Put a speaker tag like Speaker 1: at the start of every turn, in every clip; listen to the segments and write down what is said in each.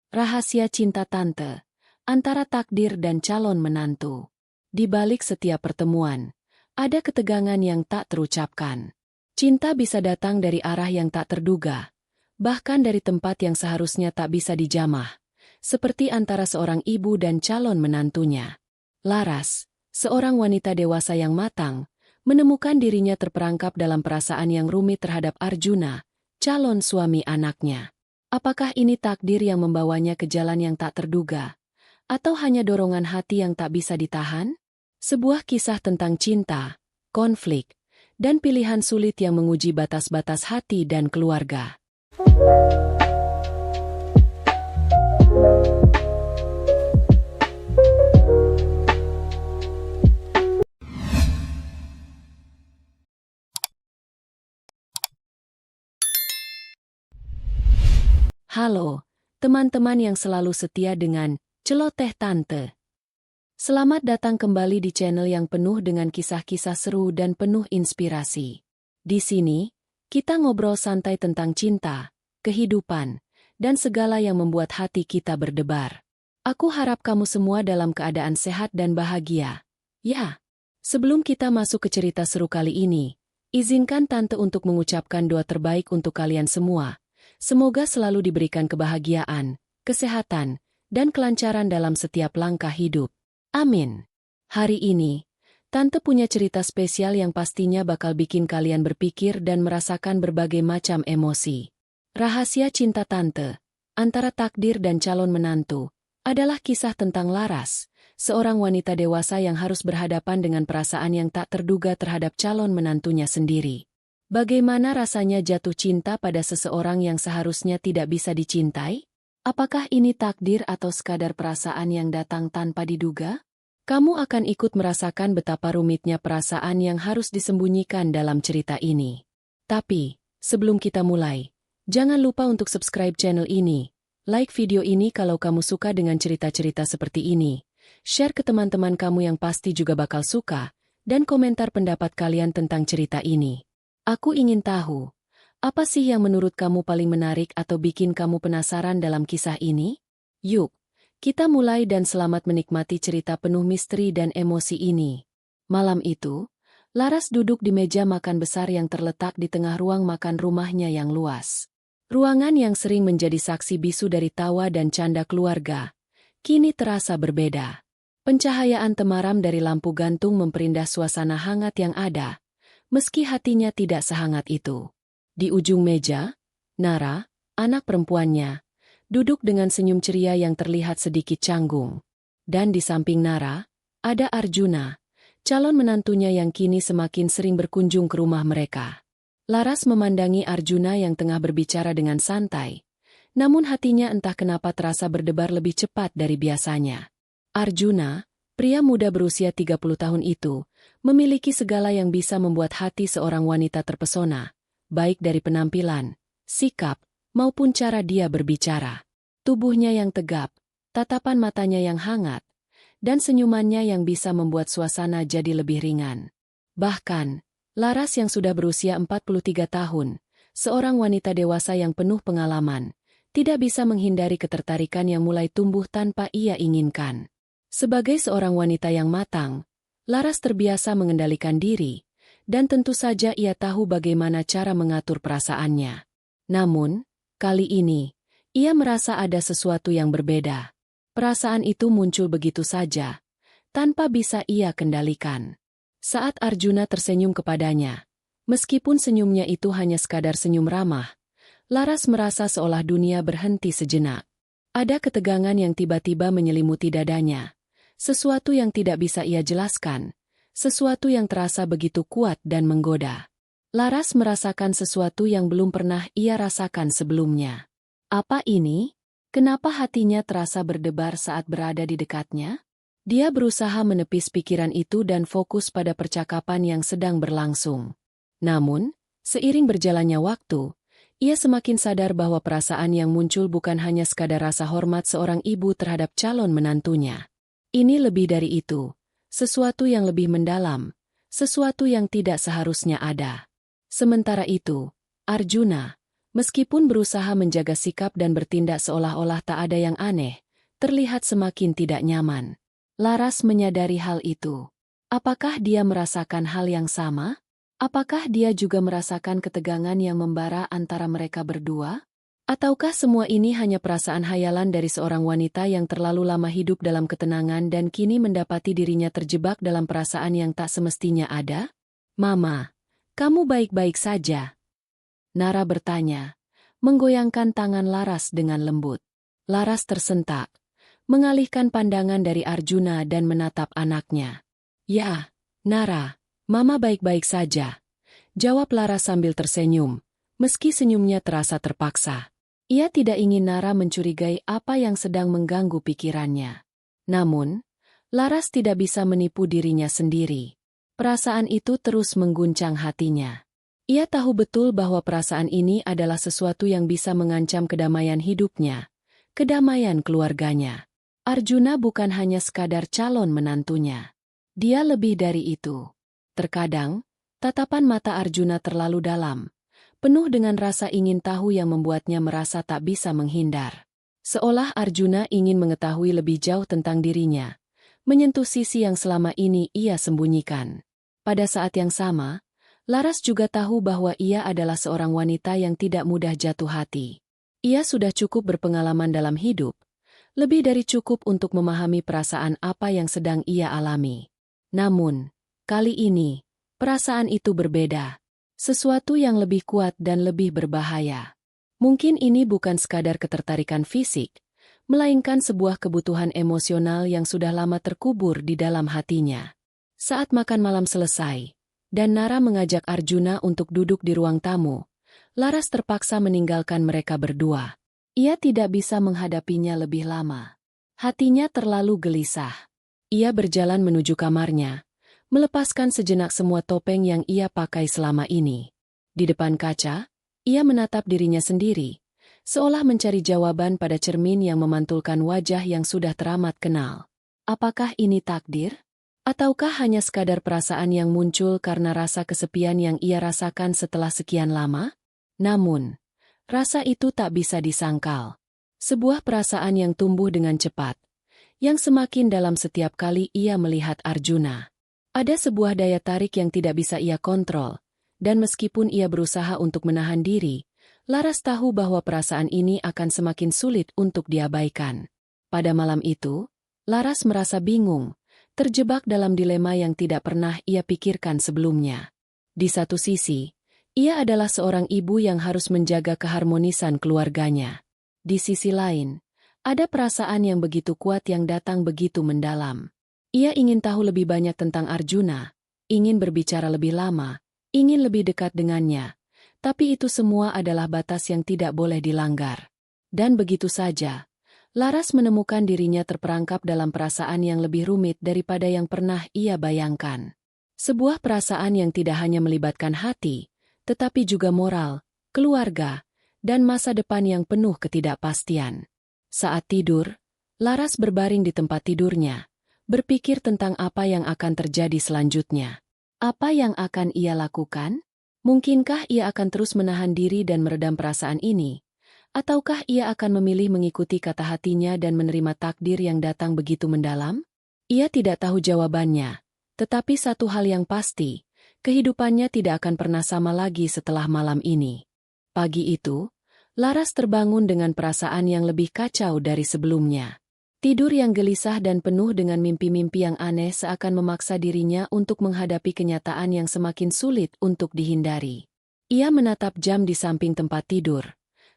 Speaker 1: Rahasia cinta tante antara takdir dan calon menantu. Di balik setiap pertemuan, ada ketegangan yang tak terucapkan. Cinta bisa datang dari arah yang tak terduga, bahkan dari tempat yang seharusnya tak bisa dijamah, seperti antara seorang ibu dan calon menantunya. Laras, seorang wanita dewasa yang matang, menemukan dirinya terperangkap dalam perasaan yang rumit terhadap Arjuna, calon suami anaknya. Apakah ini takdir yang membawanya ke jalan yang tak terduga? Atau hanya dorongan hati yang tak bisa ditahan? Sebuah kisah tentang cinta, konflik, dan pilihan sulit yang menguji batas-batas hati dan keluarga. Halo, teman-teman yang selalu setia dengan Celoteh Tante. Selamat datang kembali di channel yang penuh dengan kisah-kisah seru dan penuh inspirasi. Di sini, kita ngobrol santai tentang cinta, kehidupan, dan segala yang membuat hati kita berdebar. Aku harap kamu semua dalam keadaan sehat dan bahagia. Ya, sebelum kita masuk ke cerita seru kali ini, izinkan Tante untuk mengucapkan doa terbaik untuk kalian semua. Semoga selalu diberikan kebahagiaan, kesehatan, dan kelancaran dalam setiap langkah hidup. Amin. Hari ini, Tante punya cerita spesial yang pastinya bakal bikin kalian berpikir dan merasakan berbagai macam emosi. Rahasia cinta Tante antara takdir dan calon menantu adalah kisah tentang Laras, seorang wanita dewasa yang harus berhadapan dengan perasaan yang tak terduga terhadap calon menantunya sendiri. Bagaimana rasanya jatuh cinta pada seseorang yang seharusnya tidak bisa dicintai? Apakah ini takdir atau sekadar perasaan yang datang tanpa diduga? Kamu akan ikut merasakan betapa rumitnya perasaan yang harus disembunyikan dalam cerita ini. Tapi, sebelum kita mulai, jangan lupa untuk subscribe channel ini, like video ini kalau kamu suka dengan cerita-cerita seperti ini, share ke teman-teman kamu yang pasti juga bakal suka, dan komentar pendapat kalian tentang cerita ini. Aku ingin tahu, apa sih yang menurut kamu paling menarik atau bikin kamu penasaran dalam kisah ini? Yuk, kita mulai dan selamat menikmati cerita penuh misteri dan emosi ini. Malam itu, Laras duduk di meja makan besar yang terletak di tengah ruang makan rumahnya yang luas. Ruangan yang sering menjadi saksi bisu dari tawa dan canda keluarga, kini terasa berbeda. Pencahayaan temaram dari lampu gantung memperindah suasana hangat yang ada, meski hatinya tidak sehangat itu. Di ujung meja, Nara, anak perempuannya, duduk dengan senyum ceria yang terlihat sedikit canggung. Dan di samping Nara, ada Arjuna, calon menantunya yang kini semakin sering berkunjung ke rumah mereka. Laras memandangi Arjuna yang tengah berbicara dengan santai, namun hatinya entah kenapa terasa berdebar lebih cepat dari biasanya. Arjuna, pria muda berusia 30 tahun itu, memiliki segala yang bisa membuat hati seorang wanita terpesona, baik dari penampilan, sikap, maupun cara dia berbicara. Tubuhnya yang tegap, tatapan matanya yang hangat, dan senyumannya yang bisa membuat suasana jadi lebih ringan. Bahkan, Laras yang sudah berusia 43 tahun, seorang wanita dewasa yang penuh pengalaman, tidak bisa menghindari ketertarikan yang mulai tumbuh tanpa ia inginkan. Sebagai seorang wanita yang matang, Laras terbiasa mengendalikan diri, dan tentu saja ia tahu bagaimana cara mengatur perasaannya. Namun, kali ini, ia merasa ada sesuatu yang berbeda. Perasaan itu muncul begitu saja, tanpa bisa ia kendalikan. Saat Arjuna tersenyum kepadanya, meskipun senyumnya itu hanya sekadar senyum ramah, Laras merasa seolah dunia berhenti sejenak. Ada ketegangan yang tiba-tiba menyelimuti dadanya. Sesuatu yang tidak bisa ia jelaskan, sesuatu yang terasa begitu kuat dan menggoda. Laras merasakan sesuatu yang belum pernah ia rasakan sebelumnya. Apa ini? Kenapa hatinya terasa berdebar saat berada di dekatnya? Dia berusaha menepis pikiran itu dan fokus pada percakapan yang sedang berlangsung. Namun, seiring berjalannya waktu, ia semakin sadar bahwa perasaan yang muncul bukan hanya sekadar rasa hormat seorang ibu terhadap calon menantunya. Ini lebih dari itu, sesuatu yang lebih mendalam, sesuatu yang tidak seharusnya ada. Sementara itu, Arjuna, Meskipun berusaha menjaga sikap dan bertindak seolah-olah tak ada yang aneh, terlihat semakin tidak nyaman. Laras menyadari hal itu. Apakah dia merasakan hal yang sama? Apakah dia juga merasakan ketegangan yang membara antara mereka berdua? Ataukah semua ini hanya perasaan hayalan dari seorang wanita yang terlalu lama hidup dalam ketenangan dan kini mendapati dirinya terjebak dalam perasaan yang tak semestinya ada? Mama, kamu baik-baik saja? Nara bertanya, menggoyangkan tangan Laras dengan lembut. Laras tersentak, mengalihkan pandangan dari Arjuna dan menatap anaknya. Ya, Nara, Mama baik-baik saja, jawab Laras sambil tersenyum, meski senyumnya terasa terpaksa. Ia tidak ingin Nara mencurigai apa yang sedang mengganggu pikirannya. Namun, Laras tidak bisa menipu dirinya sendiri. Perasaan itu terus mengguncang hatinya. Ia tahu betul bahwa perasaan ini adalah sesuatu yang bisa mengancam kedamaian hidupnya, kedamaian keluarganya. Arjuna bukan hanya sekadar calon menantunya. Dia lebih dari itu. Terkadang, tatapan mata Arjuna terlalu dalam, penuh dengan rasa ingin tahu yang membuatnya merasa tak bisa menghindar. Seolah Arjuna ingin mengetahui lebih jauh tentang dirinya, menyentuh sisi yang selama ini ia sembunyikan. Pada saat yang sama, Laras juga tahu bahwa ia adalah seorang wanita yang tidak mudah jatuh hati. Ia sudah cukup berpengalaman dalam hidup, lebih dari cukup untuk memahami perasaan apa yang sedang ia alami. Namun, kali ini, perasaan itu berbeda. Sesuatu yang lebih kuat dan lebih berbahaya. Mungkin ini bukan sekadar ketertarikan fisik, melainkan sebuah kebutuhan emosional yang sudah lama terkubur di dalam hatinya. Saat makan malam selesai, dan Nara mengajak Arjuna untuk duduk di ruang tamu, Laras terpaksa meninggalkan mereka berdua. Ia tidak bisa menghadapinya lebih lama. Hatinya terlalu gelisah. Ia berjalan menuju kamarnya, melepaskan sejenak semua topeng yang ia pakai selama ini. Di depan kaca, ia menatap dirinya sendiri, seolah mencari jawaban pada cermin yang memantulkan wajah yang sudah teramat kenal. Apakah ini takdir? Ataukah hanya sekadar perasaan yang muncul karena rasa kesepian yang ia rasakan setelah sekian lama? Namun, rasa itu tak bisa disangkal. Sebuah perasaan yang tumbuh dengan cepat, yang semakin dalam setiap kali ia melihat Arjuna. Ada sebuah daya tarik yang tidak bisa ia kontrol, dan meskipun ia berusaha untuk menahan diri, Laras tahu bahwa perasaan ini akan semakin sulit untuk diabaikan. Pada malam itu, Laras merasa bingung, terjebak dalam dilema yang tidak pernah ia pikirkan sebelumnya. Di satu sisi, ia adalah seorang ibu yang harus menjaga keharmonisan keluarganya. Di sisi lain, ada perasaan yang begitu kuat yang datang begitu mendalam. Ia ingin tahu lebih banyak tentang Arjuna, ingin berbicara lebih lama, ingin lebih dekat dengannya, tapi itu semua adalah batas yang tidak boleh dilanggar. Dan begitu saja, Laras menemukan dirinya terperangkap dalam perasaan yang lebih rumit daripada yang pernah ia bayangkan. Sebuah perasaan yang tidak hanya melibatkan hati, tetapi juga moral, keluarga, dan masa depan yang penuh ketidakpastian. Saat tidur, Laras berbaring di tempat tidurnya, berpikir tentang apa yang akan terjadi selanjutnya. Apa yang akan ia lakukan? Mungkinkah ia akan terus menahan diri dan meredam perasaan ini? Ataukah ia akan memilih mengikuti kata hatinya dan menerima takdir yang datang begitu mendalam? Ia tidak tahu jawabannya, tetapi satu hal yang pasti, kehidupannya tidak akan pernah sama lagi setelah malam ini. Pagi itu, Laras terbangun dengan perasaan yang lebih kacau dari sebelumnya. Tidur yang gelisah dan penuh dengan mimpi-mimpi yang aneh seakan memaksa dirinya untuk menghadapi kenyataan yang semakin sulit untuk dihindari. Ia menatap jam di samping tempat tidur.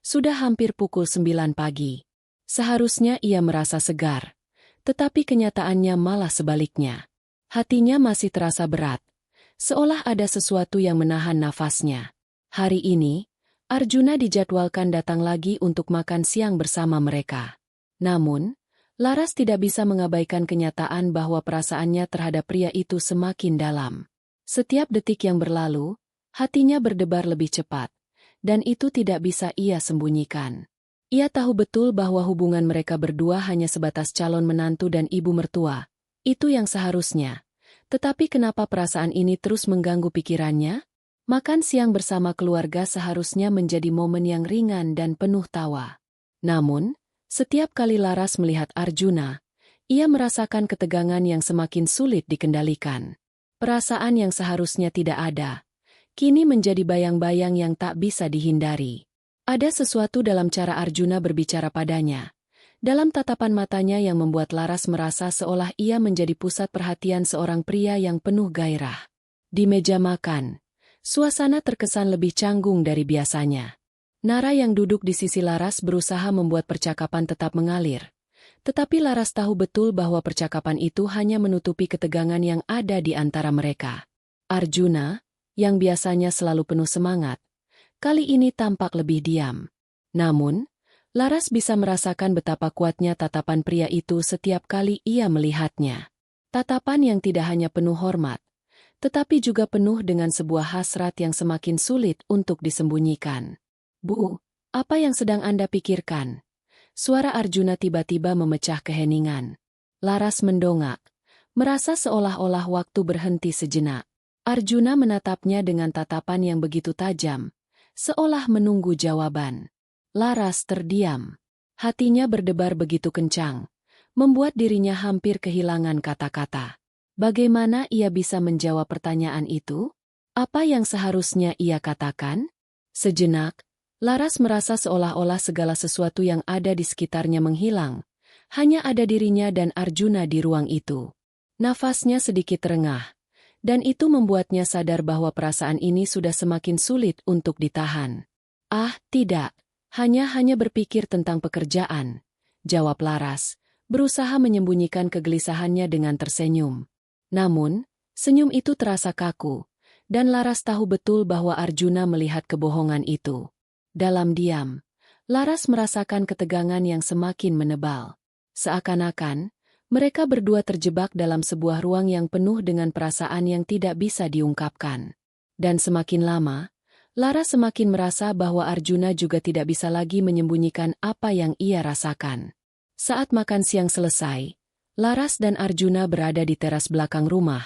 Speaker 1: Sudah hampir pukul 9 pagi. Seharusnya ia merasa segar. Tetapi kenyataannya malah sebaliknya. Hatinya masih terasa berat. Seolah ada sesuatu yang menahan nafasnya. Hari ini, Arjuna dijadwalkan datang lagi untuk makan siang bersama mereka. Namun, Laras tidak bisa mengabaikan kenyataan bahwa perasaannya terhadap pria itu semakin dalam. Setiap detik yang berlalu, hatinya berdebar lebih cepat, dan itu tidak bisa ia sembunyikan. Ia tahu betul bahwa hubungan mereka berdua hanya sebatas calon menantu dan ibu mertua. Itu yang seharusnya. Tetapi kenapa perasaan ini terus mengganggu pikirannya? Makan siang bersama keluarga seharusnya menjadi momen yang ringan dan penuh tawa. Namun, setiap kali Laras melihat Arjuna, ia merasakan ketegangan yang semakin sulit dikendalikan. Perasaan yang seharusnya tidak ada, kini menjadi bayang-bayang yang tak bisa dihindari. Ada sesuatu dalam cara Arjuna berbicara padanya, dalam tatapan matanya yang membuat Laras merasa seolah ia menjadi pusat perhatian seorang pria yang penuh gairah. Di meja makan, suasana terkesan lebih canggung dari biasanya. Nara yang duduk di sisi Laras berusaha membuat percakapan tetap mengalir. Tetapi Laras tahu betul bahwa percakapan itu hanya menutupi ketegangan yang ada di antara mereka. Arjuna, yang biasanya selalu penuh semangat, kali ini tampak lebih diam. Namun, Laras bisa merasakan betapa kuatnya tatapan pria itu setiap kali ia melihatnya. Tatapan yang tidak hanya penuh hormat, tetapi juga penuh dengan sebuah hasrat yang semakin sulit untuk disembunyikan. "Bu, apa yang sedang Anda pikirkan?" Suara Arjuna tiba-tiba memecah keheningan. Laras mendongak, merasa seolah-olah waktu berhenti sejenak. Arjuna menatapnya dengan tatapan yang begitu tajam, seolah menunggu jawaban. Laras terdiam. Hatinya berdebar begitu kencang, membuat dirinya hampir kehilangan kata-kata. Bagaimana ia bisa menjawab pertanyaan itu? Apa yang seharusnya ia katakan? Sejenak, Laras merasa seolah-olah segala sesuatu yang ada di sekitarnya menghilang. Hanya ada dirinya dan Arjuna di ruang itu. Nafasnya sedikit terengah, dan itu membuatnya sadar bahwa perasaan ini sudah semakin sulit untuk ditahan. "Ah, tidak. Hanya berpikir tentang pekerjaan," jawab Laras, berusaha menyembunyikan kegelisahannya dengan tersenyum. Namun, senyum itu terasa kaku, dan Laras tahu betul bahwa Arjuna melihat kebohongan itu. Dalam diam, Laras merasakan ketegangan yang semakin menebal. Seakan-akan, mereka berdua terjebak dalam sebuah ruang yang penuh dengan perasaan yang tidak bisa diungkapkan. Dan semakin lama, Laras semakin merasa bahwa Arjuna juga tidak bisa lagi menyembunyikan apa yang ia rasakan. Saat makan siang selesai, Laras dan Arjuna berada di teras belakang rumah,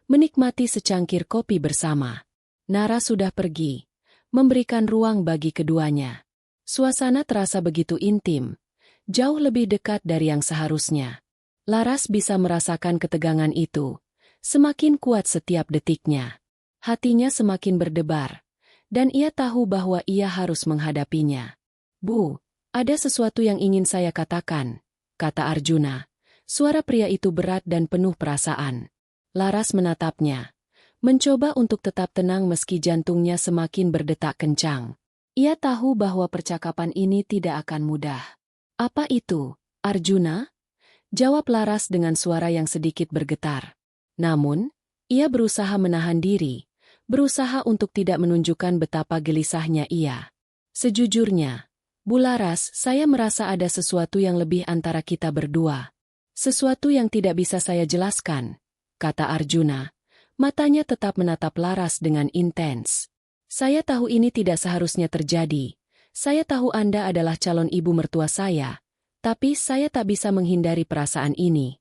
Speaker 1: menikmati secangkir kopi bersama. Nara sudah pergi, memberikan ruang bagi keduanya. Suasana terasa begitu intim, jauh lebih dekat dari yang seharusnya. Laras bisa merasakan ketegangan itu, semakin kuat setiap detiknya. Hatinya semakin berdebar, dan ia tahu bahwa ia harus menghadapinya. "Bu, ada sesuatu yang ingin saya katakan," kata Arjuna. Suara pria itu berat dan penuh perasaan. Laras menatapnya, mencoba untuk tetap tenang meski jantungnya semakin berdetak kencang. Ia tahu bahwa percakapan ini tidak akan mudah. "Apa itu, Arjuna?" jawab Laras dengan suara yang sedikit bergetar. Namun, ia berusaha menahan diri, berusaha untuk tidak menunjukkan betapa gelisahnya ia. "Sejujurnya, Bu Laras, saya merasa ada sesuatu yang lebih antara kita berdua. Sesuatu yang tidak bisa saya jelaskan," kata Arjuna. Matanya tetap menatap Laras dengan intens. "Saya tahu ini tidak seharusnya terjadi. Saya tahu Anda adalah calon ibu mertua saya, tapi saya tak bisa menghindari perasaan ini."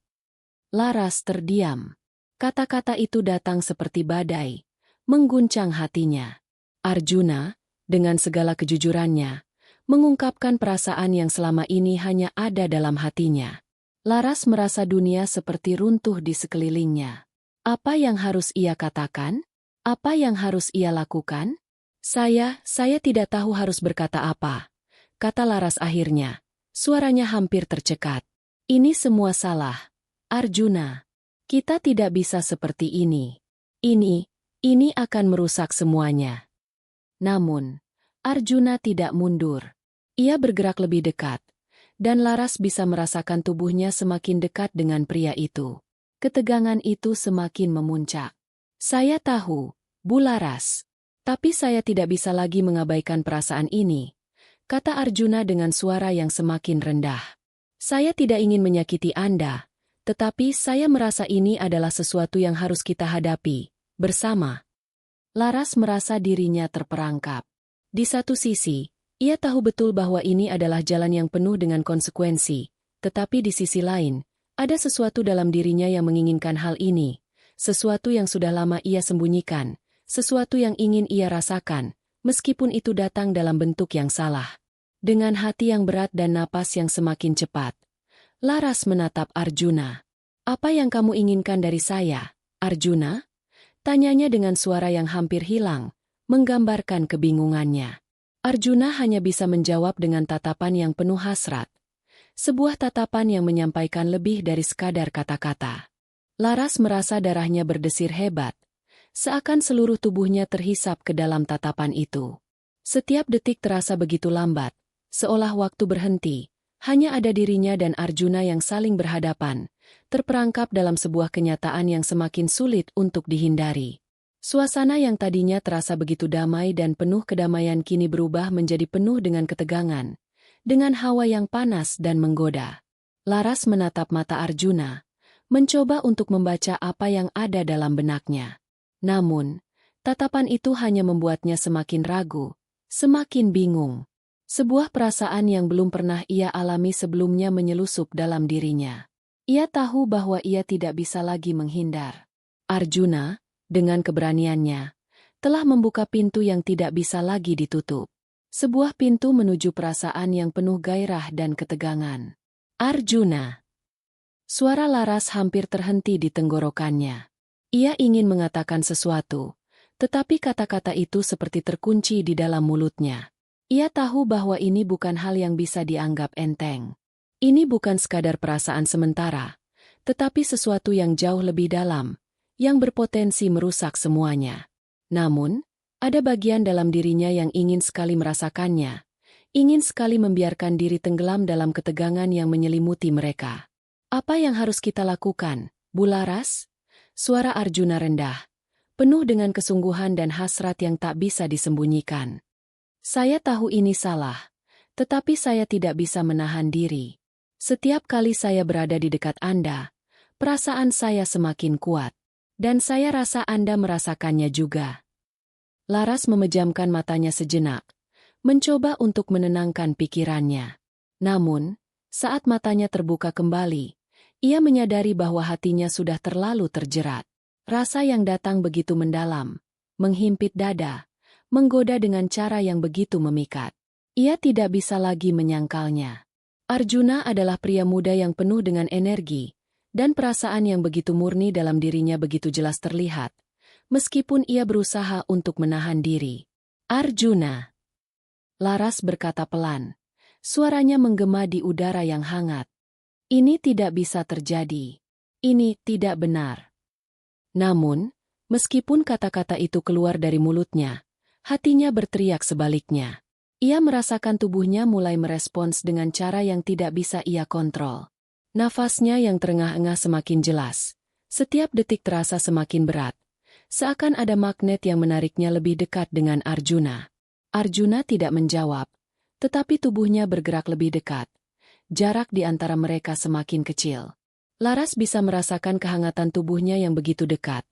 Speaker 1: Laras terdiam. Kata-kata itu datang seperti badai, mengguncang hatinya. Arjuna, dengan segala kejujurannya, mengungkapkan perasaan yang selama ini hanya ada dalam hatinya. Laras merasa dunia seperti runtuh di sekelilingnya. Apa yang harus ia katakan? Apa yang harus ia lakukan? Saya tidak tahu harus berkata apa," kata Laras akhirnya. Suaranya hampir tercekat. "Ini semua salah, Arjuna. Kita tidak bisa seperti ini. Ini akan merusak semuanya." Namun, Arjuna tidak mundur. Ia bergerak lebih dekat, dan Laras bisa merasakan tubuhnya semakin dekat dengan pria itu. Ketegangan itu semakin memuncak. "Saya tahu, Bu Laras. Tapi saya tidak bisa lagi mengabaikan perasaan ini," kata Arjuna dengan suara yang semakin rendah. "Saya tidak ingin menyakiti Anda, tetapi saya merasa ini adalah sesuatu yang harus kita hadapi, bersama." Laras merasa dirinya terperangkap. Di satu sisi, ia tahu betul bahwa ini adalah jalan yang penuh dengan konsekuensi, tetapi di sisi lain, ada sesuatu dalam dirinya yang menginginkan hal ini, sesuatu yang sudah lama ia sembunyikan, sesuatu yang ingin ia rasakan, meskipun itu datang dalam bentuk yang salah. Dengan hati yang berat dan napas yang semakin cepat, Laras menatap Arjuna. "Apa yang kamu inginkan dari saya, Arjuna?" Tanyanya dengan suara yang hampir hilang, menggambarkan kebingungannya. Arjuna hanya bisa menjawab dengan tatapan yang penuh hasrat. Sebuah tatapan yang menyampaikan lebih dari sekadar kata-kata. Laras merasa darahnya berdesir hebat, seakan seluruh tubuhnya terhisap ke dalam tatapan itu. Setiap detik terasa begitu lambat, seolah waktu berhenti, hanya ada dirinya dan Arjuna yang saling berhadapan, terperangkap dalam sebuah kenyataan yang semakin sulit untuk dihindari. Suasana yang tadinya terasa begitu damai dan penuh kedamaian kini berubah menjadi penuh dengan ketegangan, dengan hawa yang panas dan menggoda. Laras menatap mata Arjuna, mencoba untuk membaca apa yang ada dalam benaknya. Namun, tatapan itu hanya membuatnya semakin ragu, semakin bingung. Sebuah perasaan yang belum pernah ia alami sebelumnya menyelusup dalam dirinya. Ia tahu bahwa ia tidak bisa lagi menghindar. Arjuna, dengan keberaniannya, telah membuka pintu yang tidak bisa lagi ditutup. Sebuah pintu menuju perasaan yang penuh gairah dan ketegangan. "Arjuna!" Suara Laras hampir terhenti di tenggorokannya. Ia ingin mengatakan sesuatu, tetapi kata-kata itu seperti terkunci di dalam mulutnya. Ia tahu bahwa ini bukan hal yang bisa dianggap enteng. Ini bukan sekadar perasaan sementara, tetapi sesuatu yang jauh lebih dalam, yang berpotensi merusak semuanya. Namun, ada bagian dalam dirinya yang ingin sekali merasakannya, ingin sekali membiarkan diri tenggelam dalam ketegangan yang menyelimuti mereka. "Apa yang harus kita lakukan, Bu Laras?" Suara Arjuna rendah, penuh dengan kesungguhan dan hasrat yang tak bisa disembunyikan. "Saya tahu ini salah, tetapi saya tidak bisa menahan diri. Setiap kali saya berada di dekat Anda, perasaan saya semakin kuat, dan saya rasa Anda merasakannya juga." Laras memejamkan matanya sejenak, mencoba untuk menenangkan pikirannya. Namun, saat matanya terbuka kembali, ia menyadari bahwa hatinya sudah terlalu terjerat. Rasa yang datang begitu mendalam, menghimpit dada, menggoda dengan cara yang begitu memikat. Ia tidak bisa lagi menyangkalnya. Arjuna adalah pria muda yang penuh dengan energi, dan perasaan yang begitu murni dalam dirinya begitu jelas terlihat, meskipun ia berusaha untuk menahan diri. "Arjuna!" Laras berkata pelan. Suaranya menggema di udara yang hangat. "Ini tidak bisa terjadi. Ini tidak benar." Namun, meskipun kata-kata itu keluar dari mulutnya, hatinya berteriak sebaliknya. Ia merasakan tubuhnya mulai merespons dengan cara yang tidak bisa ia kontrol. Nafasnya yang terengah-engah semakin jelas. Setiap detik terasa semakin berat. Seakan ada magnet yang menariknya lebih dekat dengan Arjuna. Arjuna tidak menjawab, tetapi tubuhnya bergerak lebih dekat. Jarak di antara mereka semakin kecil. Laras bisa merasakan kehangatan tubuhnya yang begitu dekat.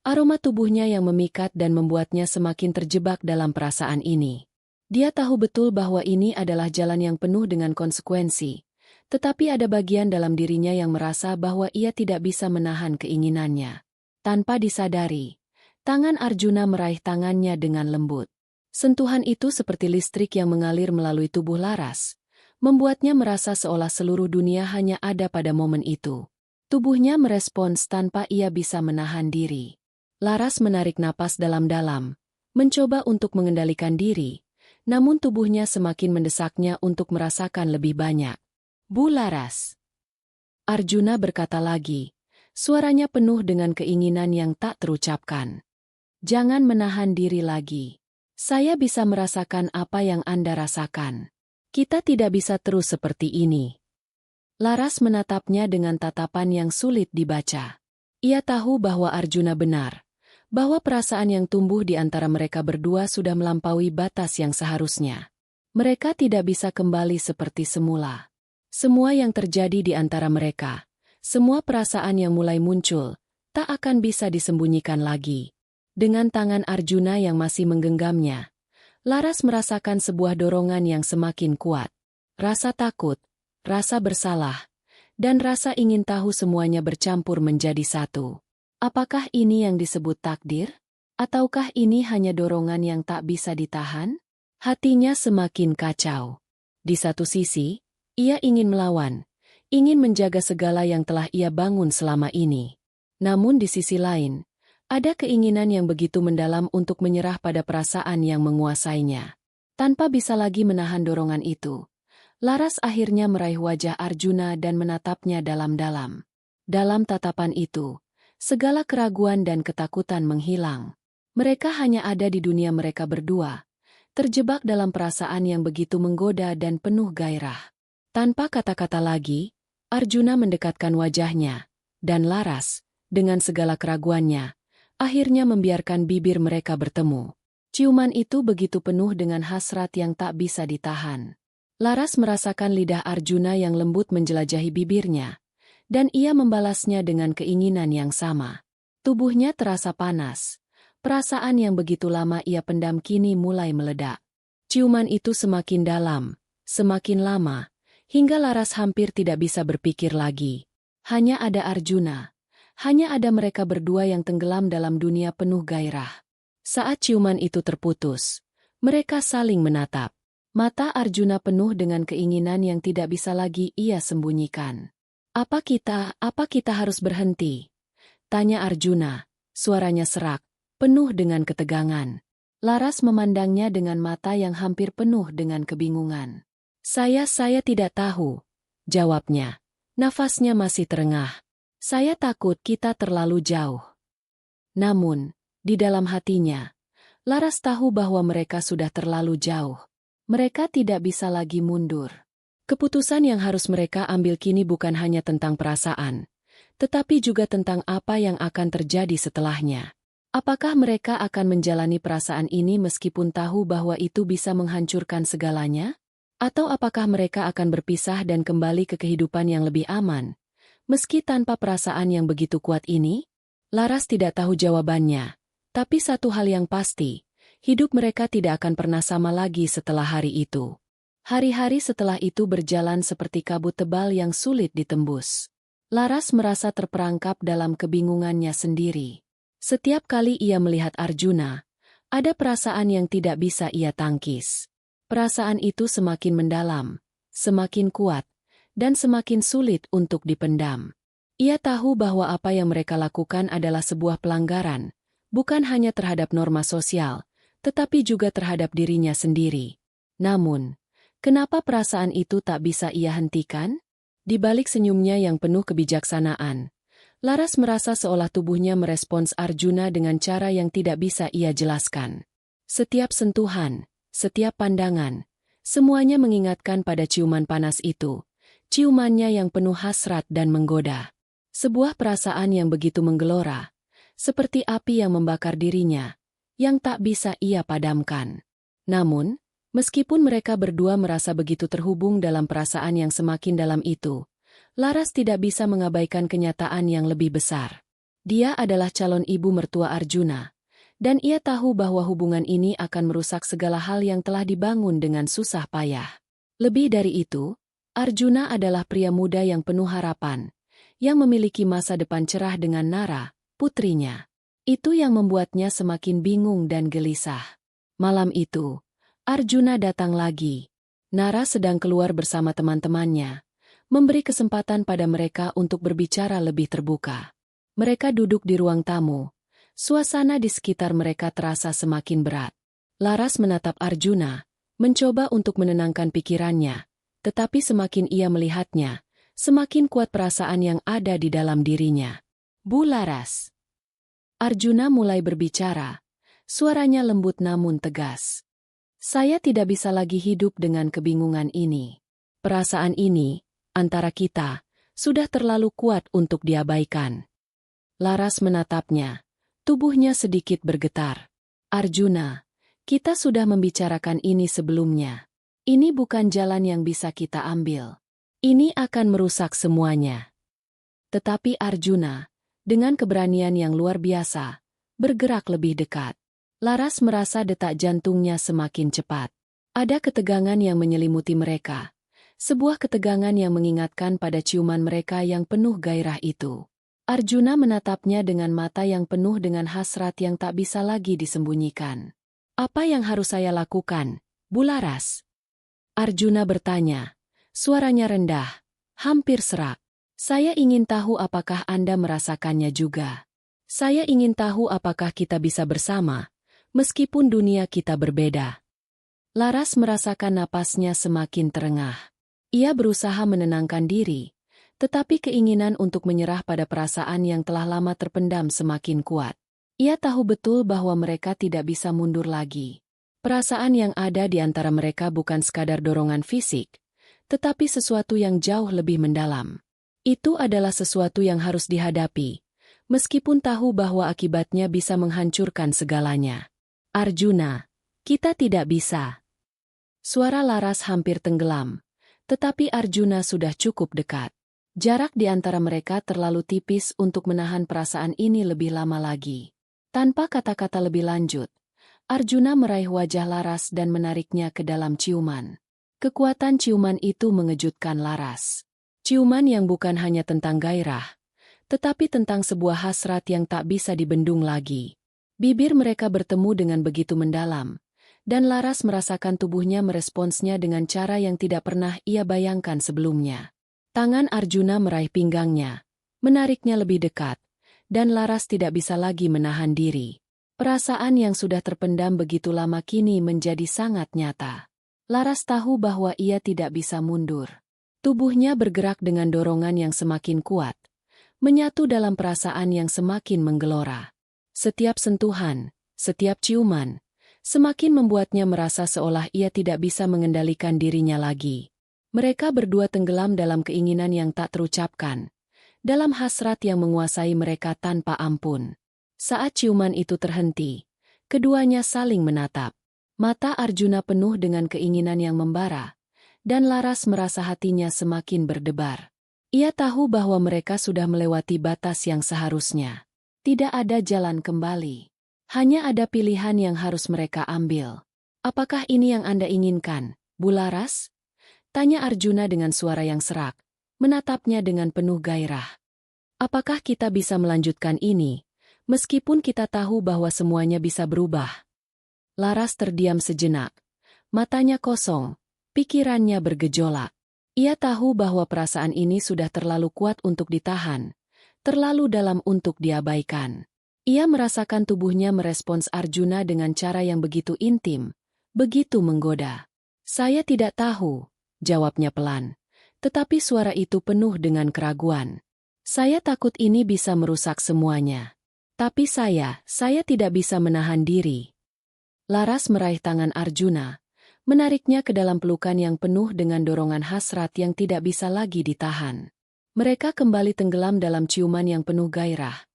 Speaker 1: Aroma tubuhnya yang memikat dan membuatnya semakin terjebak dalam perasaan ini. Dia tahu betul bahwa ini adalah jalan yang penuh dengan konsekuensi, tetapi ada bagian dalam dirinya yang merasa bahwa ia tidak bisa menahan keinginannya. Tanpa disadari, tangan Arjuna meraih tangannya dengan lembut. Sentuhan itu seperti listrik yang mengalir melalui tubuh Laras, membuatnya merasa seolah seluruh dunia hanya ada pada momen itu. Tubuhnya merespons tanpa ia bisa menahan diri. Laras menarik napas dalam-dalam, mencoba untuk mengendalikan diri, namun tubuhnya semakin mendesaknya untuk merasakan lebih banyak. "Bu Laras!" Arjuna berkata lagi, suaranya penuh dengan keinginan yang tak terucapkan. "Jangan menahan diri lagi. Saya bisa merasakan apa yang Anda rasakan. Kita tidak bisa terus seperti ini." Laras menatapnya dengan tatapan yang sulit dibaca. Ia tahu bahwa Arjuna benar, bahwa perasaan yang tumbuh di antara mereka berdua sudah melampaui batas yang seharusnya. Mereka tidak bisa kembali seperti semula. Semua yang terjadi di antara mereka, semua perasaan yang mulai muncul, tak akan bisa disembunyikan lagi. Dengan tangan Arjuna yang masih menggenggamnya, Laras merasakan sebuah dorongan yang semakin kuat. Rasa takut, rasa bersalah, dan rasa ingin tahu semuanya bercampur menjadi satu. Apakah ini yang disebut takdir? Ataukah ini hanya dorongan yang tak bisa ditahan? Hatinya semakin kacau. Di satu sisi, ia ingin melawan, ingin menjaga segala yang telah ia bangun selama ini. Namun di sisi lain, ada keinginan yang begitu mendalam untuk menyerah pada perasaan yang menguasainya. Tanpa bisa lagi menahan dorongan itu, Laras akhirnya meraih wajah Arjuna dan menatapnya dalam-dalam. Dalam tatapan itu, segala keraguan dan ketakutan menghilang. Mereka hanya ada di dunia mereka berdua, terjebak dalam perasaan yang begitu menggoda dan penuh gairah. Tanpa kata-kata lagi, Arjuna mendekatkan wajahnya, dan Laras, dengan segala keraguannya, akhirnya membiarkan bibir mereka bertemu. Ciuman itu begitu penuh dengan hasrat yang tak bisa ditahan. Laras merasakan lidah Arjuna yang lembut menjelajahi bibirnya, dan ia membalasnya dengan keinginan yang sama. Tubuhnya terasa panas. Perasaan yang begitu lama ia pendam kini mulai meledak. Ciuman itu semakin dalam, semakin lama, hingga Laras hampir tidak bisa berpikir lagi. Hanya ada Arjuna. Hanya ada mereka berdua yang tenggelam dalam dunia penuh gairah. Saat ciuman itu terputus, mereka saling menatap. Mata Arjuna penuh dengan keinginan yang tidak bisa lagi ia sembunyikan. Apa kita harus berhenti? Tanya Arjuna, suaranya serak, penuh dengan ketegangan. Laras memandangnya dengan mata yang hampir penuh dengan kebingungan. Saya tidak tahu, jawabnya. Nafasnya masih terengah. Saya takut kita terlalu jauh. Namun, di dalam hatinya, Laras tahu bahwa mereka sudah terlalu jauh. Mereka tidak bisa lagi mundur. Keputusan yang harus mereka ambil kini bukan hanya tentang perasaan, tetapi juga tentang apa yang akan terjadi setelahnya. Apakah mereka akan menjalani perasaan ini meskipun tahu bahwa itu bisa menghancurkan segalanya? Atau apakah mereka akan berpisah dan kembali ke kehidupan yang lebih aman, meski tanpa perasaan yang begitu kuat ini? Laras tidak tahu jawabannya, tapi satu hal yang pasti, hidup mereka tidak akan pernah sama lagi setelah hari itu. Hari-hari setelah itu berjalan seperti kabut tebal yang sulit ditembus. Laras merasa terperangkap dalam kebingungannya sendiri. Setiap kali ia melihat Arjuna, ada perasaan yang tidak bisa ia tangkis. Perasaan itu semakin mendalam, semakin kuat, dan semakin sulit untuk dipendam. Ia tahu bahwa apa yang mereka lakukan adalah sebuah pelanggaran, bukan hanya terhadap norma sosial, tetapi juga terhadap dirinya sendiri. Namun, kenapa perasaan itu tak bisa ia hentikan? Di balik senyumnya yang penuh kebijaksanaan, Laras merasa seolah tubuhnya merespons Arjuna dengan cara yang tidak bisa ia jelaskan. Setiap sentuhan, setiap pandangan, semuanya mengingatkan pada ciuman panas itu, ciumannya yang penuh hasrat dan menggoda. Sebuah perasaan yang begitu menggelora, seperti api yang membakar dirinya, yang tak bisa ia padamkan. Namun, meskipun mereka berdua merasa begitu terhubung dalam perasaan yang semakin dalam itu, Laras tidak bisa mengabaikan kenyataan yang lebih besar. Dia adalah calon ibu mertua Arjuna, dan ia tahu bahwa hubungan ini akan merusak segala hal yang telah dibangun dengan susah payah. Lebih dari itu, Arjuna adalah pria muda yang penuh harapan, yang memiliki masa depan cerah dengan Nara, putrinya. Itu yang membuatnya semakin bingung dan gelisah. Malam itu, Arjuna datang lagi. Nara sedang keluar bersama teman-temannya, memberi kesempatan pada mereka untuk berbicara lebih terbuka. Mereka duduk di ruang tamu. Suasana di sekitar mereka terasa semakin berat. Laras menatap Arjuna, mencoba untuk menenangkan pikirannya, tetapi semakin ia melihatnya, semakin kuat perasaan yang ada di dalam dirinya. Bu Laras. Arjuna mulai berbicara, suaranya lembut namun tegas. Saya tidak bisa lagi hidup dengan kebingungan ini. Perasaan ini, antara kita, sudah terlalu kuat untuk diabaikan. Laras menatapnya, tubuhnya sedikit bergetar. Arjuna, kita sudah membicarakan ini sebelumnya. Ini bukan jalan yang bisa kita ambil. Ini akan merusak semuanya. Tetapi Arjuna, dengan keberanian yang luar biasa, bergerak lebih dekat. Laras merasa detak jantungnya semakin cepat. Ada ketegangan yang menyelimuti mereka. Sebuah ketegangan yang mengingatkan pada ciuman mereka yang penuh gairah itu. Arjuna menatapnya dengan mata yang penuh dengan hasrat yang tak bisa lagi disembunyikan. Apa yang harus saya lakukan, Bu Laras? Arjuna bertanya. Suaranya rendah, hampir serak. Saya ingin tahu apakah Anda merasakannya juga. Saya ingin tahu apakah kita bisa bersama, meskipun dunia kita berbeda. Laras merasakan napasnya semakin terengah. Ia berusaha menenangkan diri, tetapi keinginan untuk menyerah pada perasaan yang telah lama terpendam semakin kuat. Ia tahu betul bahwa mereka tidak bisa mundur lagi. Perasaan yang ada di antara mereka bukan sekadar dorongan fisik, tetapi sesuatu yang jauh lebih mendalam. Itu adalah sesuatu yang harus dihadapi, meskipun tahu bahwa akibatnya bisa menghancurkan segalanya. Arjuna, kita tidak bisa. Suara Laras hampir tenggelam, tetapi Arjuna sudah cukup dekat. Jarak di antara mereka terlalu tipis untuk menahan perasaan ini lebih lama lagi. Tanpa kata-kata lebih lanjut, Arjuna meraih wajah Laras dan menariknya ke dalam ciuman. Kekuatan ciuman itu mengejutkan Laras. Ciuman yang bukan hanya tentang gairah, tetapi tentang sebuah hasrat yang tak bisa dibendung lagi. Bibir mereka bertemu dengan begitu mendalam, dan Laras merasakan tubuhnya meresponsnya dengan cara yang tidak pernah ia bayangkan sebelumnya. Tangan Arjuna meraih pinggangnya, menariknya lebih dekat, dan Laras tidak bisa lagi menahan diri. Perasaan yang sudah terpendam begitu lama kini menjadi sangat nyata. Laras tahu bahwa ia tidak bisa mundur. Tubuhnya bergerak dengan dorongan yang semakin kuat, menyatu dalam perasaan yang semakin menggelora. Setiap sentuhan, setiap ciuman, semakin membuatnya merasa seolah ia tidak bisa mengendalikan dirinya lagi. Mereka berdua tenggelam dalam keinginan yang tak terucapkan, dalam hasrat yang menguasai mereka tanpa ampun. Saat ciuman itu terhenti, keduanya saling menatap. Mata Arjuna penuh dengan keinginan yang membara, dan Laras merasa hatinya semakin berdebar. Ia tahu bahwa mereka sudah melewati batas yang seharusnya. Tidak ada jalan kembali. Hanya ada pilihan yang harus mereka ambil. Apakah ini yang Anda inginkan, Bu Laras? Tanya Arjuna dengan suara yang serak, menatapnya dengan penuh gairah. Apakah kita bisa melanjutkan ini, meskipun kita tahu bahwa semuanya bisa berubah? Laras terdiam sejenak. Matanya kosong, pikirannya bergejolak. Ia tahu bahwa perasaan ini sudah terlalu kuat untuk ditahan, terlalu dalam untuk diabaikan. Ia merasakan tubuhnya merespons Arjuna dengan cara yang begitu intim, begitu menggoda. Saya tidak tahu, jawabnya pelan, tetapi suara itu penuh dengan keraguan. Saya takut ini bisa merusak semuanya. Tapi saya tidak bisa menahan diri. Laras meraih tangan Arjuna, menariknya ke dalam pelukan yang penuh dengan dorongan hasrat yang tidak bisa lagi ditahan. Mereka kembali tenggelam dalam ciuman yang penuh gairah,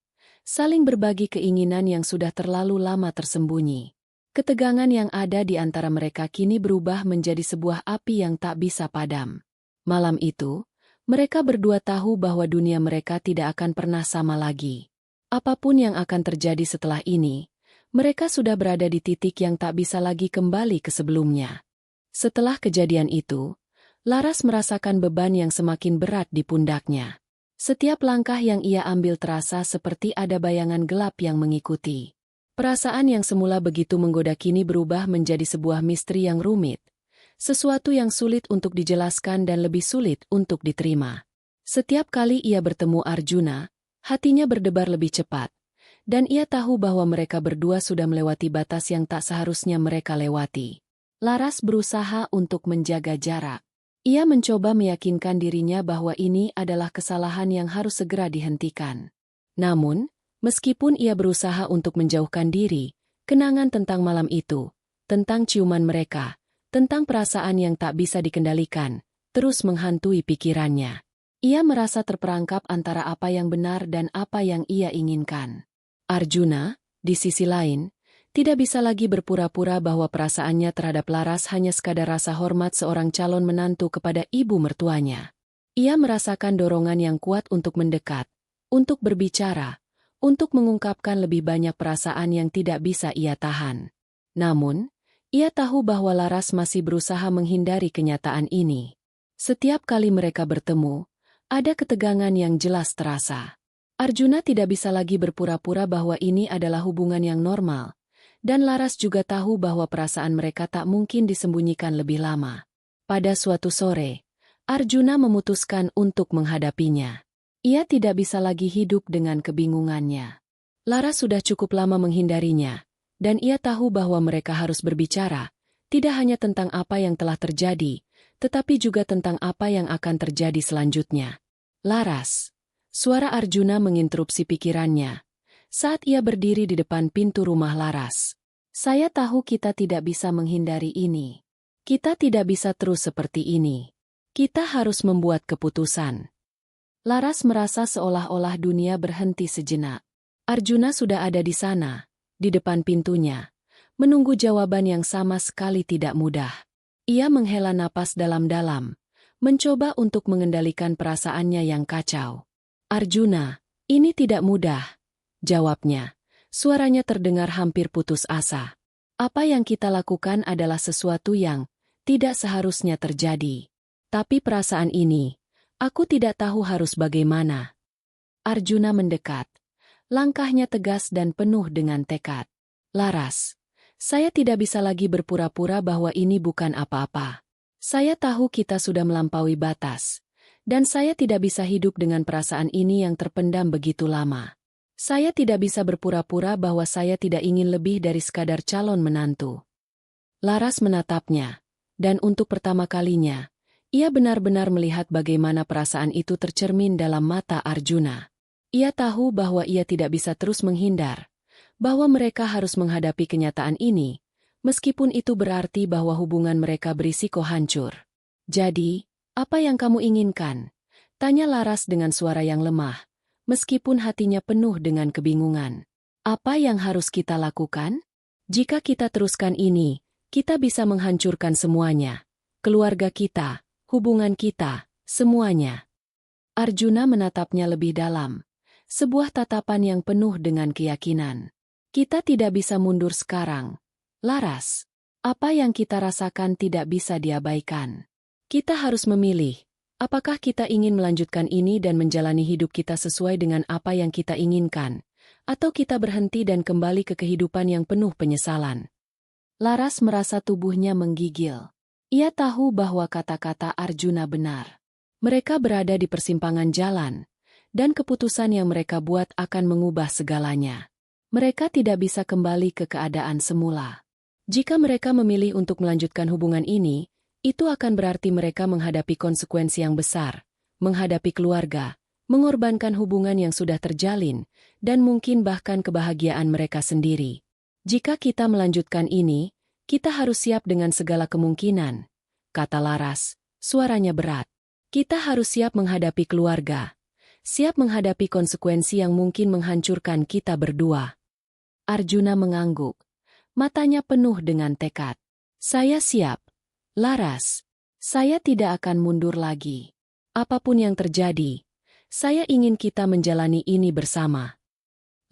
Speaker 1: saling berbagi keinginan yang sudah terlalu lama tersembunyi. Ketegangan yang ada di antara mereka kini berubah menjadi sebuah api yang tak bisa padam. Malam itu, mereka berdua tahu bahwa dunia mereka tidak akan pernah sama lagi. Apapun yang akan terjadi setelah ini, mereka sudah berada di titik yang tak bisa lagi kembali ke sebelumnya. Setelah kejadian itu, Laras merasakan beban yang semakin berat di pundaknya. Setiap langkah yang ia ambil terasa seperti ada bayangan gelap yang mengikuti. Perasaan yang semula begitu menggoda kini berubah menjadi sebuah misteri yang rumit. Sesuatu yang sulit untuk dijelaskan dan lebih sulit untuk diterima. Setiap kali ia bertemu Arjuna, hatinya berdebar lebih cepat. Dan ia tahu bahwa mereka berdua sudah melewati batas yang tak seharusnya mereka lewati. Laras berusaha untuk menjaga jarak. Ia mencoba meyakinkan dirinya bahwa ini adalah kesalahan yang harus segera dihentikan. Namun, meskipun ia berusaha untuk menjauhkan diri, kenangan tentang malam itu, tentang ciuman mereka, tentang perasaan yang tak bisa dikendalikan, terus menghantui pikirannya. Ia merasa terperangkap antara apa yang benar dan apa yang ia inginkan. Arjuna, di sisi lain, tidak bisa lagi berpura-pura bahwa perasaannya terhadap Laras hanya sekadar rasa hormat seorang calon menantu kepada ibu mertuanya. Ia merasakan dorongan yang kuat untuk mendekat, untuk berbicara, untuk mengungkapkan lebih banyak perasaan yang tidak bisa ia tahan. Namun, ia tahu bahwa Laras masih berusaha menghindari kenyataan ini. Setiap kali mereka bertemu, ada ketegangan yang jelas terasa. Arjuna tidak bisa lagi berpura-pura bahwa ini adalah hubungan yang normal, dan Laras juga tahu bahwa perasaan mereka tak mungkin disembunyikan lebih lama. Pada suatu sore, Arjuna memutuskan untuk menghadapinya. Ia tidak bisa lagi hidup dengan kebingungannya. Laras sudah cukup lama menghindarinya, dan ia tahu bahwa mereka harus berbicara, tidak hanya tentang apa yang telah terjadi, tetapi juga tentang apa yang akan terjadi selanjutnya. Laras. Suara Arjuna menginterupsi pikirannya saat ia berdiri di depan pintu rumah Laras. Saya tahu kita tidak bisa menghindari ini. Kita tidak bisa terus seperti ini. Kita harus membuat keputusan. Laras merasa seolah-olah dunia berhenti sejenak. Arjuna sudah ada di sana, di depan pintunya, menunggu jawaban yang sama sekali tidak mudah. Ia menghela napas dalam-dalam, mencoba untuk mengendalikan perasaannya yang kacau. Arjuna, ini tidak mudah, jawabnya. Suaranya terdengar hampir putus asa. Apa yang kita lakukan adalah sesuatu yang tidak seharusnya terjadi. Tapi perasaan ini, aku tidak tahu harus bagaimana. Arjuna mendekat. Langkahnya tegas dan penuh dengan tekad. Laras, saya tidak bisa lagi berpura-pura bahwa ini bukan apa-apa. Saya tahu kita sudah melampaui batas. Dan saya tidak bisa hidup dengan perasaan ini yang terpendam begitu lama. Saya tidak bisa berpura-pura bahwa saya tidak ingin lebih dari sekadar calon menantu. Laras menatapnya, dan untuk pertama kalinya, ia benar-benar melihat bagaimana perasaan itu tercermin dalam mata Arjuna. Ia tahu bahwa ia tidak bisa terus menghindar, bahwa mereka harus menghadapi kenyataan ini, meskipun itu berarti bahwa hubungan mereka berisiko hancur. Jadi, apa yang kamu inginkan? Tanya Laras dengan suara yang lemah, meskipun hatinya penuh dengan kebingungan. Apa yang harus kita lakukan? Jika kita teruskan ini, kita bisa menghancurkan semuanya. Keluarga kita, hubungan kita, semuanya. Arjuna menatapnya lebih dalam. Sebuah tatapan yang penuh dengan keyakinan. Kita tidak bisa mundur sekarang. Laras, apa yang kita rasakan tidak bisa diabaikan. Kita harus memilih, apakah kita ingin melanjutkan ini dan menjalani hidup kita sesuai dengan apa yang kita inginkan, atau kita berhenti dan kembali ke kehidupan yang penuh penyesalan. Laras merasa tubuhnya menggigil. Ia tahu bahwa kata-kata Arjuna benar. Mereka berada di persimpangan jalan, dan keputusan yang mereka buat akan mengubah segalanya. Mereka tidak bisa kembali ke keadaan semula. Jika mereka memilih untuk melanjutkan hubungan ini, itu akan berarti mereka menghadapi konsekuensi yang besar, menghadapi keluarga, mengorbankan hubungan yang sudah terjalin, dan mungkin bahkan kebahagiaan mereka sendiri. Jika kita melanjutkan ini, kita harus siap dengan segala kemungkinan, kata Laras, suaranya berat. Kita harus siap menghadapi keluarga, siap menghadapi konsekuensi yang mungkin menghancurkan kita berdua. Arjuna mengangguk, matanya penuh dengan tekad. Saya siap. Laras, saya tidak akan mundur lagi. Apapun yang terjadi, saya ingin kita menjalani ini bersama.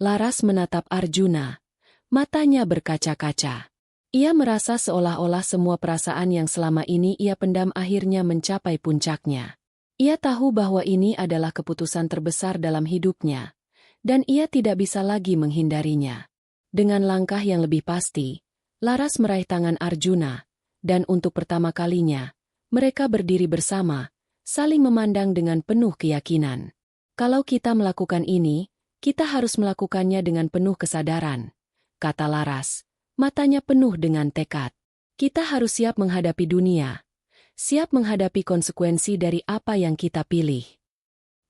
Speaker 1: Laras menatap Arjuna, matanya berkaca-kaca. Ia merasa seolah-olah semua perasaan yang selama ini ia pendam akhirnya mencapai puncaknya. Ia tahu bahwa ini adalah keputusan terbesar dalam hidupnya, dan ia tidak bisa lagi menghindarinya. Dengan langkah yang lebih pasti, Laras meraih tangan Arjuna, dan untuk pertama kalinya, mereka berdiri bersama, saling memandang dengan penuh keyakinan. Kalau kita melakukan ini, kita harus melakukannya dengan penuh kesadaran, kata Laras, matanya penuh dengan tekad. Kita harus siap menghadapi dunia, siap menghadapi konsekuensi dari apa yang kita pilih.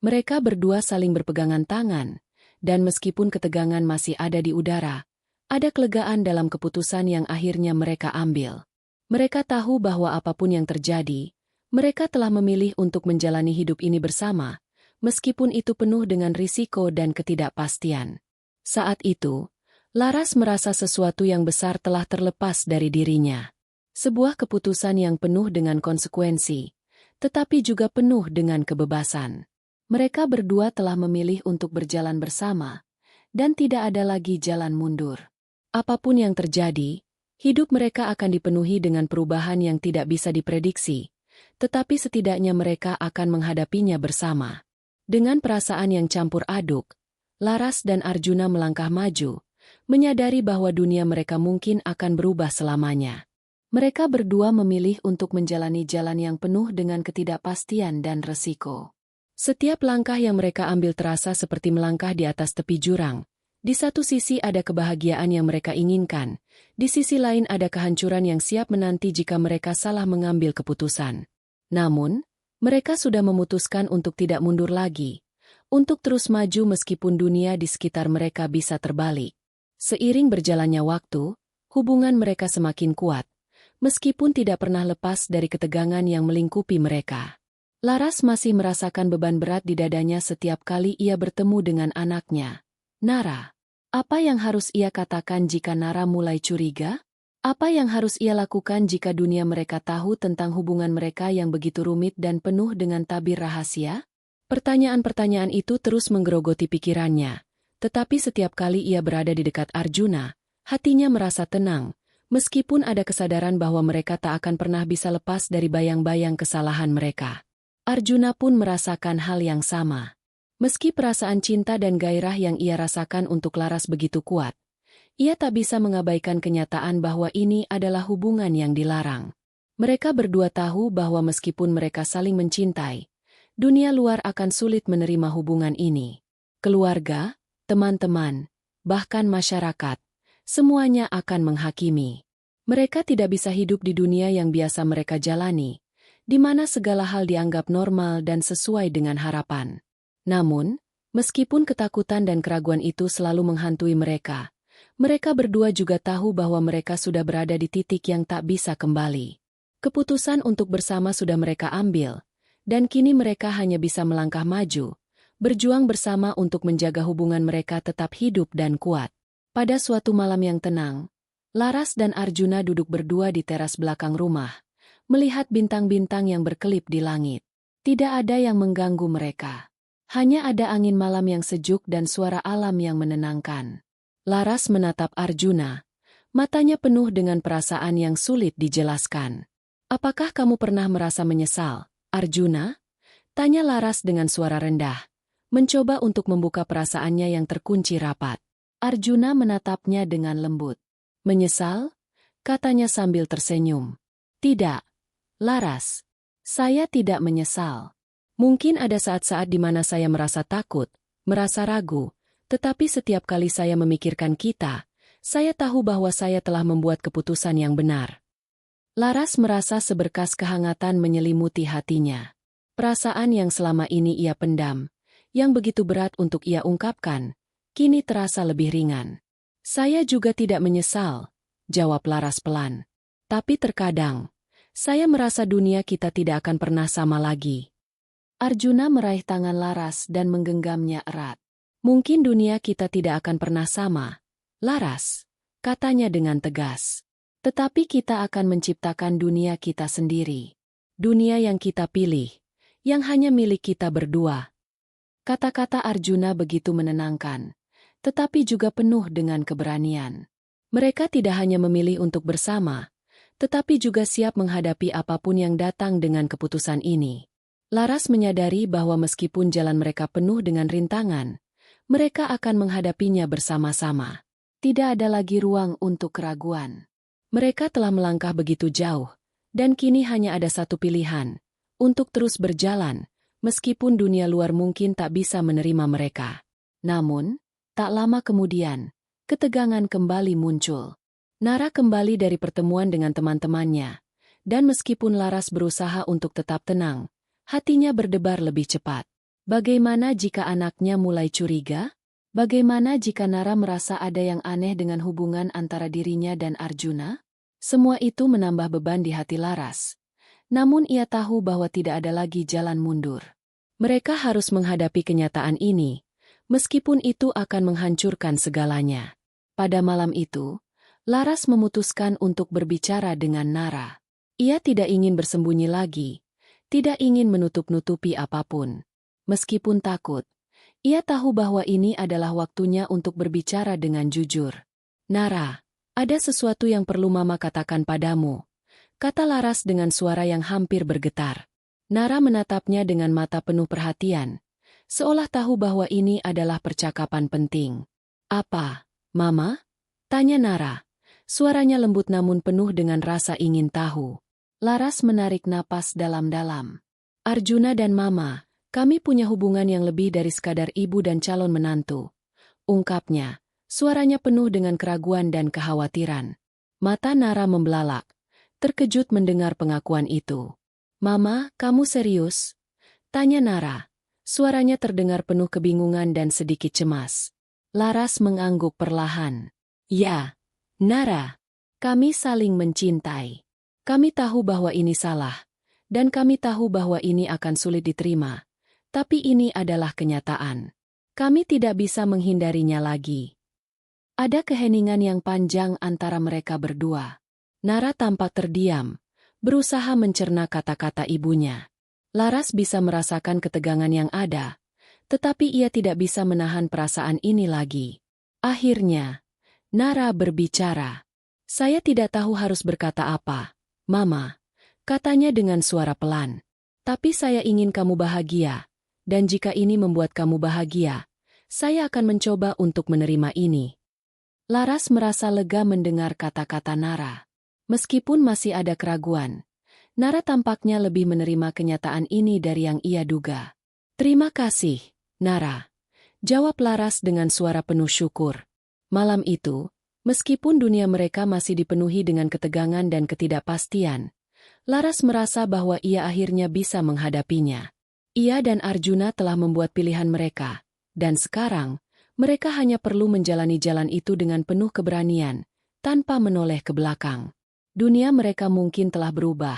Speaker 1: Mereka berdua saling berpegangan tangan, dan meskipun ketegangan masih ada di udara, ada kelegaan dalam keputusan yang akhirnya mereka ambil. Mereka tahu bahwa apapun yang terjadi, mereka telah memilih untuk menjalani hidup ini bersama, meskipun itu penuh dengan risiko dan ketidakpastian. Saat itu, Laras merasa sesuatu yang besar telah terlepas dari dirinya. Sebuah keputusan yang penuh dengan konsekuensi, tetapi juga penuh dengan kebebasan. Mereka berdua telah memilih untuk berjalan bersama, dan tidak ada lagi jalan mundur. Apapun yang terjadi, hidup mereka akan dipenuhi dengan perubahan yang tidak bisa diprediksi, tetapi setidaknya mereka akan menghadapinya bersama. Dengan perasaan yang campur aduk, Laras dan Arjuna melangkah maju, menyadari bahwa dunia mereka mungkin akan berubah selamanya. Mereka berdua memilih untuk menjalani jalan yang penuh dengan ketidakpastian dan resiko. Setiap langkah yang mereka ambil terasa seperti melangkah di atas tepi jurang. Di satu sisi ada kebahagiaan yang mereka inginkan, di sisi lain ada kehancuran yang siap menanti jika mereka salah mengambil keputusan. Namun, mereka sudah memutuskan untuk tidak mundur lagi, untuk terus maju meskipun dunia di sekitar mereka bisa terbalik. Seiring berjalannya waktu, hubungan mereka semakin kuat, meskipun tidak pernah lepas dari ketegangan yang melingkupi mereka. Laras masih merasakan beban berat di dadanya setiap kali ia bertemu dengan anaknya, Nara. Apa yang harus ia katakan jika Nara mulai curiga? Apa yang harus ia lakukan jika dunia mereka tahu tentang hubungan mereka yang begitu rumit dan penuh dengan tabir rahasia? Pertanyaan-pertanyaan itu terus menggerogoti pikirannya, tetapi setiap kali ia berada di dekat Arjuna, hatinya merasa tenang, meskipun ada kesadaran bahwa mereka tak akan pernah bisa lepas dari bayang-bayang kesalahan mereka. Arjuna pun merasakan hal yang sama. Meski perasaan cinta dan gairah yang ia rasakan untuk Laras begitu kuat, ia tak bisa mengabaikan kenyataan bahwa ini adalah hubungan yang dilarang. Mereka berdua tahu bahwa meskipun mereka saling mencintai, dunia luar akan sulit menerima hubungan ini. Keluarga, teman-teman, bahkan masyarakat, semuanya akan menghakimi. Mereka tidak bisa hidup di dunia yang biasa mereka jalani, di mana segala hal dianggap normal dan sesuai dengan harapan. Namun, meskipun ketakutan dan keraguan itu selalu menghantui mereka berdua juga tahu bahwa mereka sudah berada di titik yang tak bisa kembali. Keputusan untuk bersama sudah mereka ambil, dan kini mereka hanya bisa melangkah maju, berjuang bersama untuk menjaga hubungan mereka tetap hidup dan kuat. Pada suatu malam yang tenang, Laras dan Arjuna duduk berdua di teras belakang rumah, melihat bintang-bintang yang berkelip di langit. Tidak ada yang mengganggu mereka. Hanya ada angin malam yang sejuk dan suara alam yang menenangkan. Laras menatap Arjuna. Matanya penuh dengan perasaan yang sulit dijelaskan. Apakah kamu pernah merasa menyesal, Arjuna? Tanya Laras dengan suara rendah, mencoba untuk membuka perasaannya yang terkunci rapat. Arjuna menatapnya dengan lembut. Menyesal? Katanya sambil tersenyum. Tidak, Laras. Saya tidak menyesal. Mungkin ada saat-saat di mana saya merasa takut, merasa ragu, tetapi setiap kali saya memikirkan kita, saya tahu bahwa saya telah membuat keputusan yang benar. Laras merasa seberkas kehangatan menyelimuti hatinya. Perasaan yang selama ini ia pendam, yang begitu berat untuk ia ungkapkan, kini terasa lebih ringan. Saya juga tidak menyesal, jawab Laras pelan. Tapi terkadang, saya merasa dunia kita tidak akan pernah sama lagi. Arjuna meraih tangan Laras dan menggenggamnya erat. Mungkin dunia kita tidak akan pernah sama, Laras, katanya dengan tegas. Tetapi kita akan menciptakan dunia kita sendiri. Dunia yang kita pilih, yang hanya milik kita berdua. Kata-kata Arjuna begitu menenangkan, tetapi juga penuh dengan keberanian. Mereka tidak hanya memilih untuk bersama, tetapi juga siap menghadapi apapun yang datang dengan keputusan ini. Laras menyadari bahwa meskipun jalan mereka penuh dengan rintangan, mereka akan menghadapinya bersama-sama. Tidak ada lagi ruang untuk keraguan. Mereka telah melangkah begitu jauh, dan kini hanya ada satu pilihan, untuk terus berjalan, meskipun dunia luar mungkin tak bisa menerima mereka. Namun, tak lama kemudian, ketegangan kembali muncul. Nara kembali dari pertemuan dengan teman-temannya, dan meskipun Laras berusaha untuk tetap tenang, hatinya berdebar lebih cepat. Bagaimana jika anaknya mulai curiga? Bagaimana jika Nara merasa ada yang aneh dengan hubungan antara dirinya dan Arjuna? Semua itu menambah beban di hati Laras. Namun ia tahu bahwa tidak ada lagi jalan mundur. Mereka harus menghadapi kenyataan ini, meskipun itu akan menghancurkan segalanya. Pada malam itu, Laras memutuskan untuk berbicara dengan Nara. Ia tidak ingin bersembunyi lagi. Tidak ingin menutup-nutupi apapun. Meskipun takut, ia tahu bahwa ini adalah waktunya untuk berbicara dengan jujur. Nara, ada sesuatu yang perlu Mama katakan padamu, kata Laras dengan suara yang hampir bergetar. Nara menatapnya dengan mata penuh perhatian, seolah tahu bahwa ini adalah percakapan penting. "Apa, Mama?" tanya Nara. Suaranya lembut namun penuh dengan rasa ingin tahu. Laras menarik napas dalam-dalam. "Arjuna dan Mama, kami punya hubungan yang lebih dari sekadar ibu dan calon menantu," ungkapnya. Suaranya penuh dengan keraguan dan kekhawatiran. Mata Nara membelalak, terkejut mendengar pengakuan itu. "Mama, kamu serius?" tanya Nara. Suaranya terdengar penuh kebingungan dan sedikit cemas. Laras mengangguk perlahan. "Ya, Nara, kami saling mencintai. Kami tahu bahwa ini salah, dan kami tahu bahwa ini akan sulit diterima. Tapi ini adalah kenyataan. Kami tidak bisa menghindarinya lagi." Ada keheningan yang panjang antara mereka berdua. Nara tampak terdiam, berusaha mencerna kata-kata ibunya. Laras bisa merasakan ketegangan yang ada, tetapi ia tidak bisa menahan perasaan ini lagi. Akhirnya, Nara berbicara. "Saya tidak tahu harus berkata apa, Mama," katanya dengan suara pelan. "Tapi saya ingin kamu bahagia, dan jika ini membuat kamu bahagia, saya akan mencoba untuk menerima ini." Laras merasa lega mendengar kata-kata Nara. Meskipun masih ada keraguan, Nara tampaknya lebih menerima kenyataan ini dari yang ia duga. "Terima kasih, Nara," jawab Laras dengan suara penuh syukur. Malam itu, meskipun dunia mereka masih dipenuhi dengan ketegangan dan ketidakpastian, Laras merasa bahwa ia akhirnya bisa menghadapinya. Ia dan Arjuna telah membuat pilihan mereka, dan sekarang, mereka hanya perlu menjalani jalan itu dengan penuh keberanian, tanpa menoleh ke belakang. Dunia mereka mungkin telah berubah,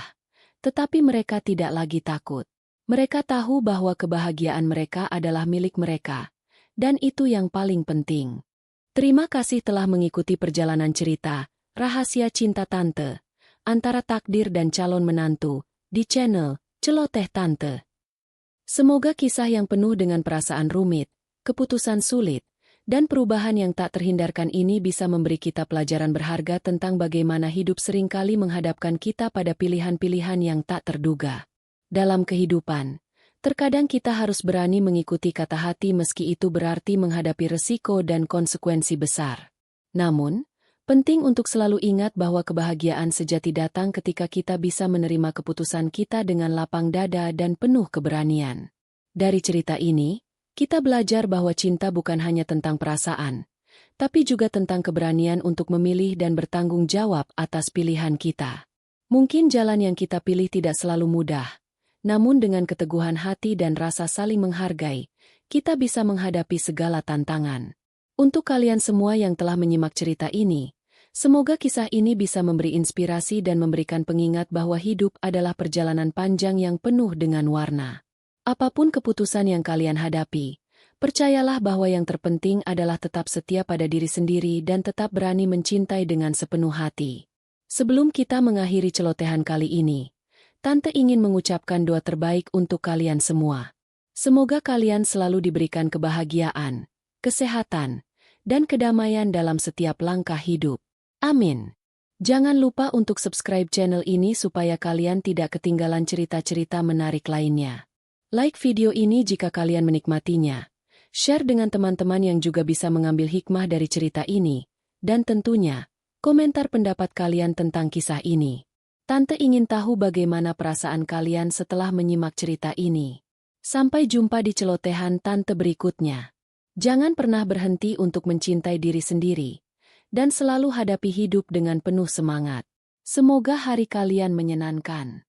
Speaker 1: tetapi mereka tidak lagi takut. Mereka tahu bahwa kebahagiaan mereka adalah milik mereka, dan itu yang paling penting. Terima kasih telah mengikuti perjalanan cerita, Rahasia Cinta Tante, antara takdir dan calon menantu, di channel Celoteh Tante. Semoga kisah yang penuh dengan perasaan rumit, keputusan sulit, dan perubahan yang tak terhindarkan ini bisa memberi kita pelajaran berharga tentang bagaimana hidup seringkali menghadapkan kita pada pilihan-pilihan yang tak terduga. Dalam kehidupan, terkadang kita harus berani mengikuti kata hati meski itu berarti menghadapi resiko dan konsekuensi besar. Namun, penting untuk selalu ingat bahwa kebahagiaan sejati datang ketika kita bisa menerima keputusan kita dengan lapang dada dan penuh keberanian. Dari cerita ini, kita belajar bahwa cinta bukan hanya tentang perasaan, tapi juga tentang keberanian untuk memilih dan bertanggung jawab atas pilihan kita. Mungkin jalan yang kita pilih tidak selalu mudah, namun dengan keteguhan hati dan rasa saling menghargai, kita bisa menghadapi segala tantangan. Untuk kalian semua yang telah menyimak cerita ini, semoga kisah ini bisa memberi inspirasi dan memberikan pengingat bahwa hidup adalah perjalanan panjang yang penuh dengan warna. Apapun keputusan yang kalian hadapi, percayalah bahwa yang terpenting adalah tetap setia pada diri sendiri dan tetap berani mencintai dengan sepenuh hati. Sebelum kita mengakhiri celotehan kali ini, Tante ingin mengucapkan doa terbaik untuk kalian semua. Semoga kalian selalu diberikan kebahagiaan, kesehatan, dan kedamaian dalam setiap langkah hidup. Amin. Jangan lupa untuk subscribe channel ini supaya kalian tidak ketinggalan cerita-cerita menarik lainnya. Like video ini jika kalian menikmatinya. Share dengan teman-teman yang juga bisa mengambil hikmah dari cerita ini. Dan tentunya, komentar pendapat kalian tentang kisah ini. Tante ingin tahu bagaimana perasaan kalian setelah menyimak cerita ini. Sampai jumpa di celotehan Tante berikutnya. Jangan pernah berhenti untuk mencintai diri sendiri, dan selalu hadapi hidup dengan penuh semangat. Semoga hari kalian menyenangkan.